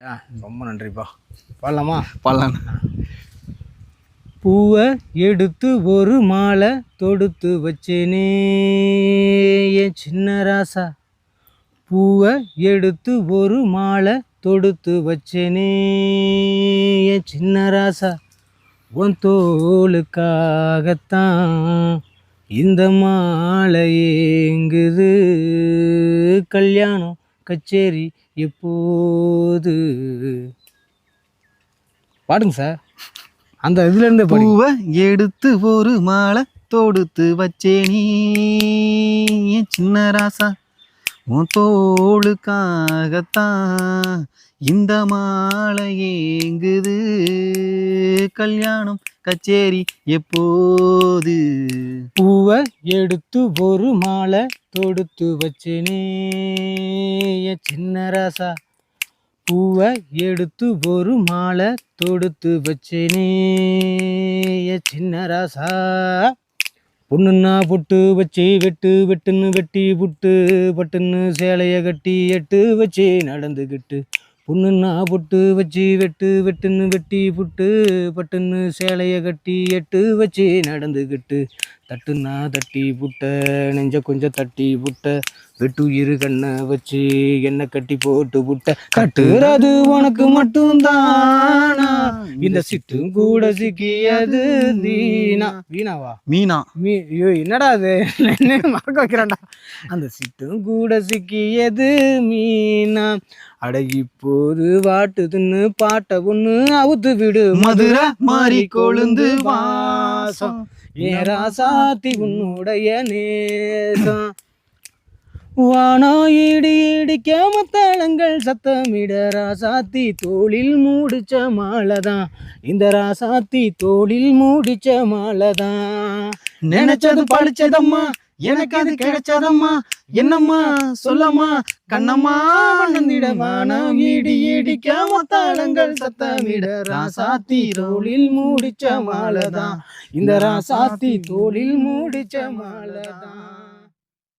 ரொம்ப நன்றிப்பா. பாடலாமா? பாடலாம். பூவை எடுத்து ஒரு மாலை தொடுத்து வச்சேனே என் சின்ன ராசா. பூவை எடுத்து ஒரு மாலை தொடுத்து வச்சேனே என் சின்ன ராசா. உன் தோளுக்காகத்தான் இந்த மாலை ஏங்குது. கல்யாணம் கச்சேரி எப்போது? பாடுங்க சார். அந்த இதுலேருந்து பூவை எடுத்து ஒரு மாலை தொடுத்து வச்சேனே என் சின்ன ராசா. உன் தோளுக்காகத்தான் இந்த மாலை ஏங்குது. கல்யாணம் கச்சேரி எப்போது? பூவை எடுத்து ஒரு மாலை தொடுத்து வச்சேனே என் சின்ன ராசா. பூவை எடுத்து ஒரு மாலை தொடுத்து வச்சேனே என் சின்ன ராசா. பொண்ணுன்னா பொட்டு வச்சு வெட்டு வெட்டுன்னு வெட்டி புட்டு பட்டுன்னு சேலையை கட்டி எட்டு வச்சு நடந்துக்கிட்டு. பொண்ணுன்னா பொட்டு வச்சு வெட்டு வெட்டுன்னு வெட்டி புட்டு பட்டுன்னு சேலையை கட்டி எட்டு வச்சு நடந்துக்கிட்டு. தட்டுன்னா தட்டி புட்ட நெஞ்ச கொஞ்சம் தட்டி புட்ட வெட்டுயிரு கண்ணை வச்சு என்ன கட்டி போட்டு புட்ட. கட்டுறது உனக்கு மட்டும்தானா? இந்த சிட்டும் கூட சிக்கியது வீணா. வீணாவா? மீனா. ஐயோ என்னடா அது, மறக்க வைக்கிறான்டா. அந்த சிட்டும் கூட சிக்கியது மீனா. அட இப்போது வாட்டுதுன்னு பாட்ட ஒண்ணு அவுத்து விடு. மதுரை மாறி கொழுந்து வாசம் ஏன் ராசாத்தி உன்னுடைய நேசம். வானோ இடி இடிக்க மத்தளங்கள் சத்தமிட ராசாத்தி தோளில் மூடிச்ச மாலைதான். இந்த ராசாத்தி தோளில் மூடிச்ச மாலைதான். நினைச்சது பழிச்சதம்மா, எனக்கு அது கிடைச்சதம்மா. என்னம்மா சொல்லம்மா கண்ணம்மா வண்ணந்திட வானோ இடி இடிக்க மத்தளங்கள் சத்தமிட ராசாத்தி தோளில் மூடிச்ச மாலைதான். இந்த ராசாத்தி தோளில் மூடிச்ச மாலைதான்.